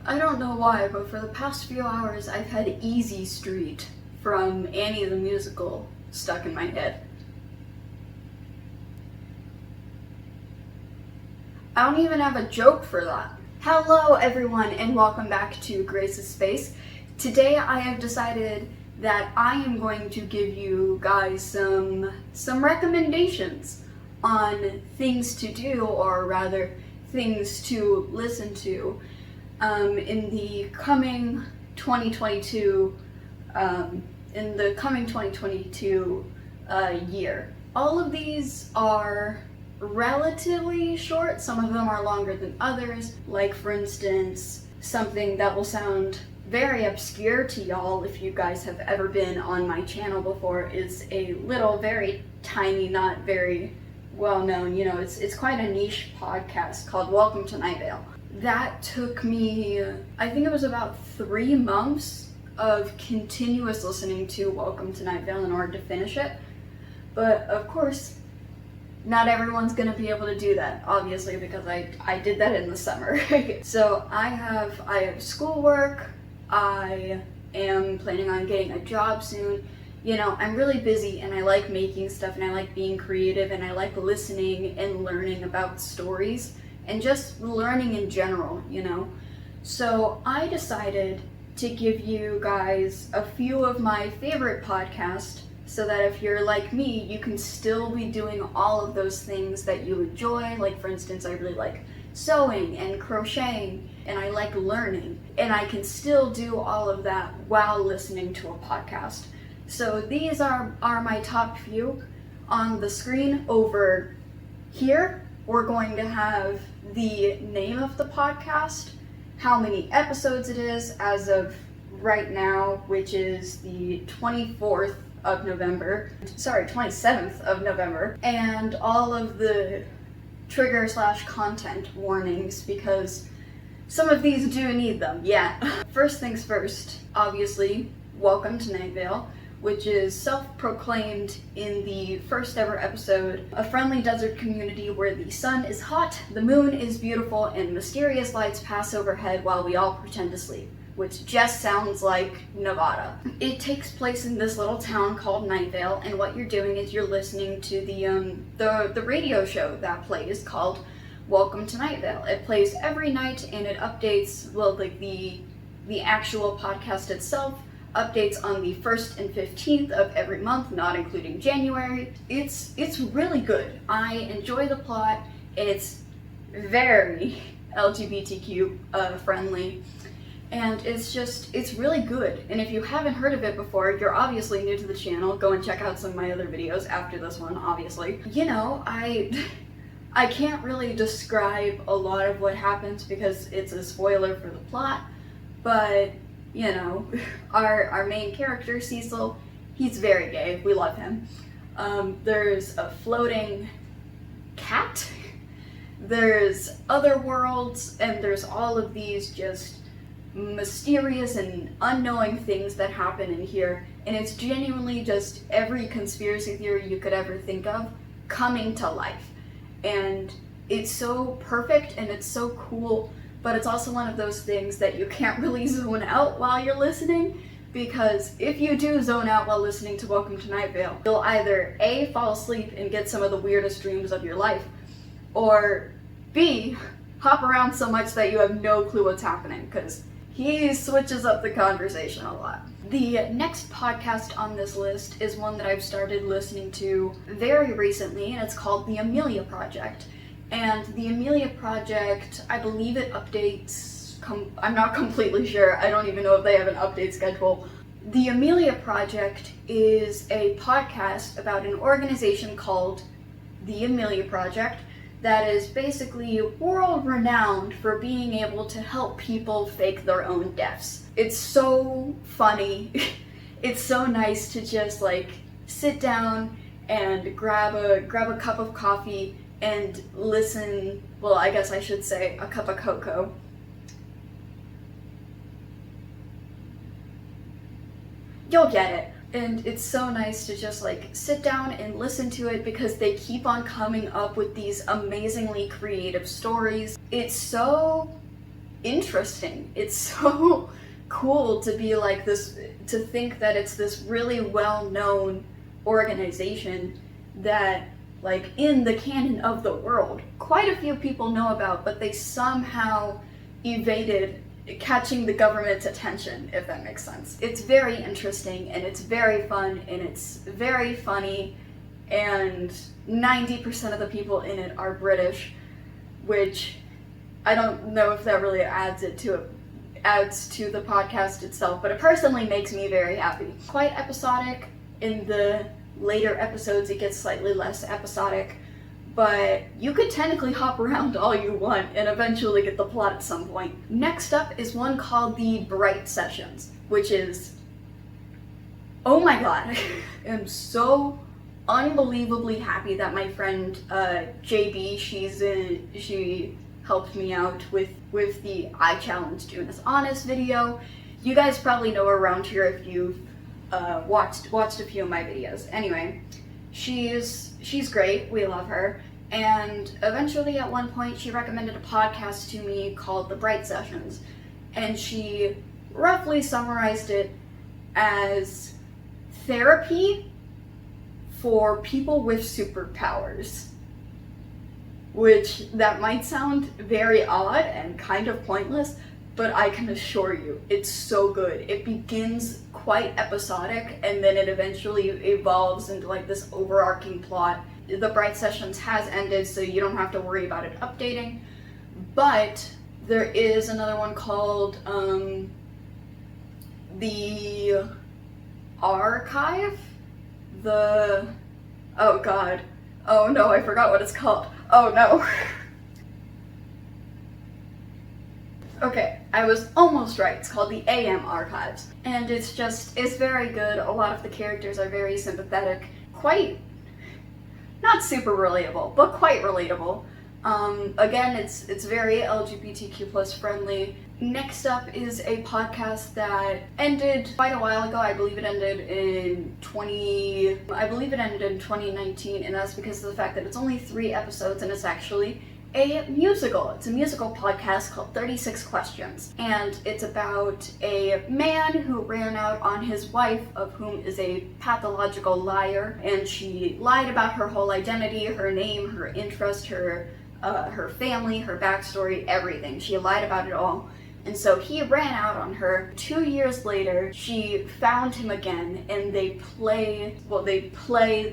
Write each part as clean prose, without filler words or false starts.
I don't know why, but for the past few hours I've had Easy Street from Annie the Musical stuck in my head. I don't even have a joke for that. Hello everyone and welcome back to Grace's Space. Today I have decided that I am going to give you guys some recommendations on things to do, or rather things to listen to in the coming 2022 year. All of these are relatively short. Some of them are longer than others. Like for instance, something that will sound very obscure to y'all if you guys have ever been on my channel before is a little, very tiny, not very well known, it's quite a niche podcast called Welcome to Nightvale. That took me, I think it was about 3 months of continuous listening to Welcome to Nightvale in order to finish it. But of course, not everyone's gonna be able to do that, obviously, because I did that in the summer. So I have schoolwork, I am planning on getting a job soon. I'm really busy and I like making stuff and I like being creative and I like listening and learning about stories and just learning in general, So I decided to give you guys a few of my favorite podcasts so that if you're like me, you can still be doing all of those things that you enjoy. Like for instance, I really like sewing and crocheting and I like learning, and I can still do all of that while listening to a podcast. So these are my top few. On the screen over here, we're going to have the name of the podcast, how many episodes it is as of right now, which is the 27th of November, and all of the trigger/content warnings, because some of these do need them, yeah. First things first, obviously, Welcome to Nightvale, which is self-proclaimed in the first ever episode, a friendly desert community where the sun is hot, the moon is beautiful, and mysterious lights pass overhead while we all pretend to sleep, which just sounds like Nevada. It takes place in this little town called Nightvale, and what you're doing is you're listening to the radio show that plays called Welcome to Nightvale. It plays every night and it updates, the actual podcast itself updates on the 1st and 15th of every month, not including January. It's really good. I enjoy the plot. It's very LGBTQ friendly, and it's really good. And if you haven't heard of it before, you're obviously new to the channel. Go and check out some of my other videos after this one, obviously. I can't really describe a lot of what happens because it's a spoiler for the plot, but our main character, Cecil, he's very gay. We love him. There's a floating cat, there's other worlds, and there's all of these just mysterious and unknowing things that happen in here, and it's genuinely just every conspiracy theory you could ever think of coming to life. And it's so perfect and it's so cool, but it's also one of those things that you can't really zone out while you're listening, because if you do zone out while listening to Welcome to Nightvale, you'll either A, fall asleep and get some of the weirdest dreams of your life, or B, hop around so much that you have no clue what's happening, because he switches up the conversation a lot. The next podcast on this list is one that I've started listening to very recently, and it's called The Amelia Project. And The Amelia Project, I believe it updates, I'm not completely sure, I don't even know if they have an update schedule. The Amelia Project is a podcast about an organization called The Amelia Project that is basically world-renowned for being able to help people fake their own deaths. It's so funny. It's so nice to just sit down and grab a cup of coffee and listen, well, I guess I should say a cup of cocoa. You'll get it. And it's so nice to just sit down and listen to it because they keep on coming up with these amazingly creative stories. It's so interesting. It's so cool to be like this, to think that it's this really well-known organization that, like, in the canon of the world, quite a few people know about, but they somehow evaded catching the government's attention, if that makes sense. It's very interesting, and it's very fun, and it's very funny, and 90% of the people in it are British, which I don't know if that really adds to the podcast itself, but it personally makes me very happy. Quite episodic. In the later episodes, it gets slightly less episodic, but you could technically hop around all you want and eventually get the plot at some point. Next up is one called the Bright Sessions, which is, oh my god, I'm so unbelievably happy that my friend JB, she helped me out with the I Challenge Doing This Honest video. You guys probably know her around here if you've watched a few of my videos. Anyway, she's great, we love her, and eventually at one point she recommended a podcast to me called The Bright Sessions, and she roughly summarized it as therapy for people with superpowers, which that might sound very odd and kind of pointless, but I can assure you, it's so good. It begins quite episodic, and then it eventually evolves into like this overarching plot. The Bright Sessions has ended, so you don't have to worry about it updating, but there is another one called The Archive? Oh god. Oh no, I forgot what it's called. Oh no. Okay, I was almost right. It's called the AM Archives. And it's very good. A lot of the characters are very sympathetic. Quite, not super relatable, but quite relatable. Again, it's very LGBTQ plus friendly. Next up is a podcast that ended quite a while ago. I believe it ended in 2019, and that's because of the fact that it's only 3 episodes and it's actually a musical. It's a musical podcast called 36 Questions, and it's about a man who ran out on his wife, of whom is a pathological liar, and she lied about her whole identity, her name, her interest, her family, her backstory, everything. She lied about it all. And so he ran out on her. 2 years later, she found him again, and they play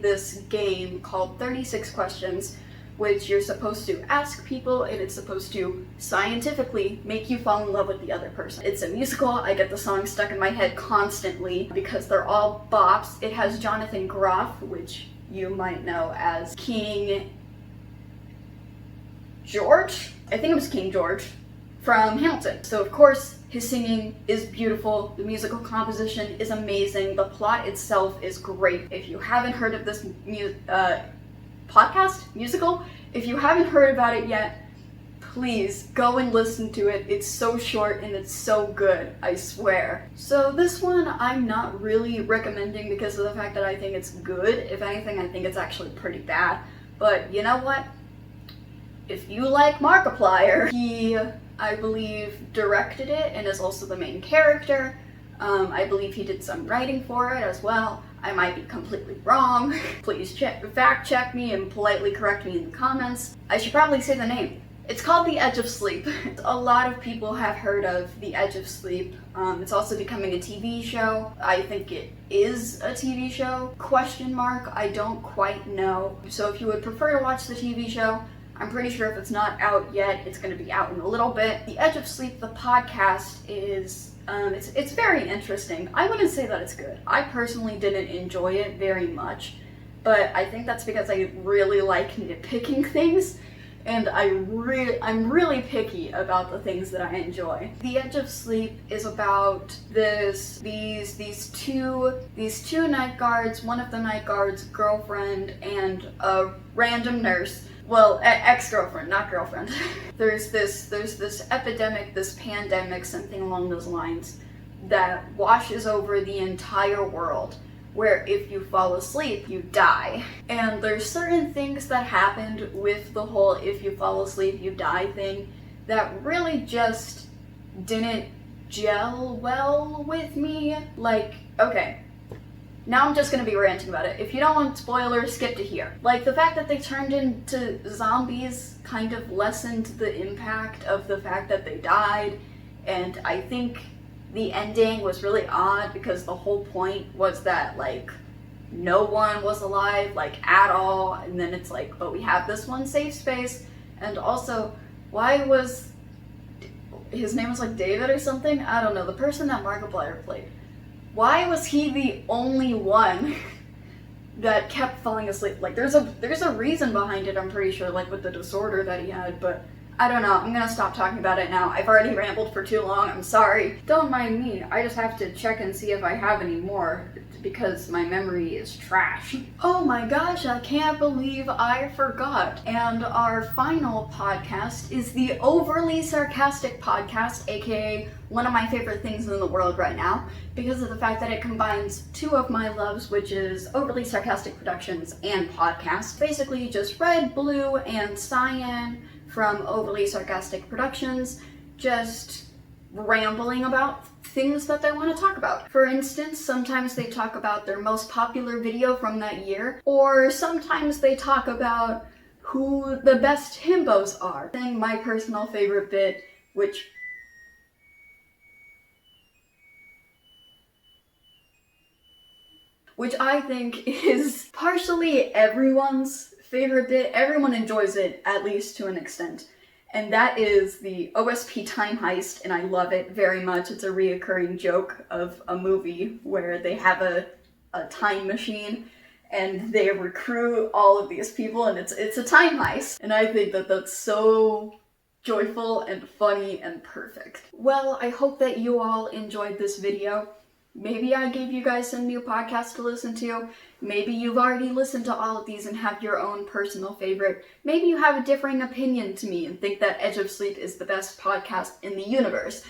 this game called 36 Questions, which you're supposed to ask people, and it's supposed to scientifically make you fall in love with the other person. It's a musical. I get the song stuck in my head constantly because they're all bops. It has Jonathan Groff, which you might know as King George? I think it was King George from Hamilton. So of course, his singing is beautiful, the musical composition is amazing, the plot itself is great. If you haven't heard of this musical, if you haven't heard about it yet, please go and listen to it. It's so short and it's so good, I swear. So this one I'm not really recommending because of the fact that I think it's good. If anything, I think it's actually pretty bad. But you know what? If you like Markiplier, he, I believe, directed it and is also the main character. I believe he did some writing for it as well. I might be completely wrong. Please fact check me and politely correct me in the comments. I should probably say the name. It's called The Edge of Sleep. A lot of people have heard of The Edge of Sleep. It's also becoming a TV show. I think it is a TV show? ? I don't quite know. So if you would prefer to watch the TV show, I'm pretty sure if it's not out yet, it's going to be out in a little bit. The Edge of Sleep, the podcast, is it's very interesting. I wouldn't say that it's good. I personally didn't enjoy it very much, but I think that's because I really like nitpicking things, and I'm really picky about the things that I enjoy. The Edge of Sleep is about these two night guards, one of the night guards' girlfriend and a random nurse. Well, ex-girlfriend, not girlfriend. There's this epidemic, this pandemic, something along those lines, that washes over the entire world, where if you fall asleep, you die. And there's certain things that happened with the whole if you fall asleep, you die thing that really just didn't gel well with me. Like, okay, now I'm just gonna be ranting about it. If you don't want spoilers, skip to here. Like, the fact that they turned into zombies kind of lessened the impact of the fact that they died, and I think the ending was really odd because the whole point was that, like, no one was alive, like, at all, and then it's like, but we have this one safe space, and also, why was, his name was like David or something? I don't know, the person that Markiplier played. Why was he the only one that kept falling asleep? Like, there's a reason behind it, I'm pretty sure, like with the disorder that he had, but I don't know, I'm gonna stop talking about it now. I've already rambled for too long, I'm sorry. Don't mind me, I just have to check and see if I have any more, because my memory is trash. Oh my gosh, I can't believe I forgot. And our final podcast is the Overly Sarcastic Podcast, aka one of my favorite things in the world right now, because of the fact that it combines two of my loves, which is Overly Sarcastic Productions and podcast. Basically just red, blue, and cyan from Overly Sarcastic Productions, just rambling about things that they want to talk about. For instance, sometimes they talk about their most popular video from that year, or sometimes they talk about who the best himbos are. Then my personal favorite bit, which I think is partially everyone's favorite bit. Everyone enjoys it, at least to an extent. And that is the OSP time heist, and I love it very much. It's a reoccurring joke of a movie where they have a time machine and they recruit all of these people, and it's a time heist. And I think that that's so joyful and funny and perfect. Well, I hope that you all enjoyed this video. Maybe I gave you guys some new podcasts to listen to. Maybe you've already listened to all of these and have your own personal favorite. Maybe you have a differing opinion to me and think that Edge of Sleep is the best podcast in the universe.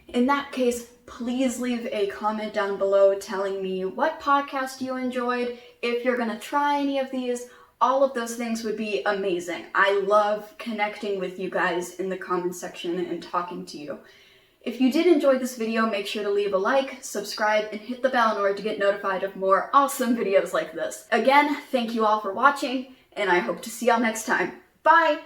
In that case, please leave a comment down below telling me what podcast you enjoyed, if you're gonna try any of these. All of those things would be amazing. I love connecting with you guys in the comment section and talking to you. If you did enjoy this video, make sure to leave a like, subscribe, and hit the bell in order to get notified of more awesome videos like this. Again, thank you all for watching, and I hope to see y'all next time. Bye!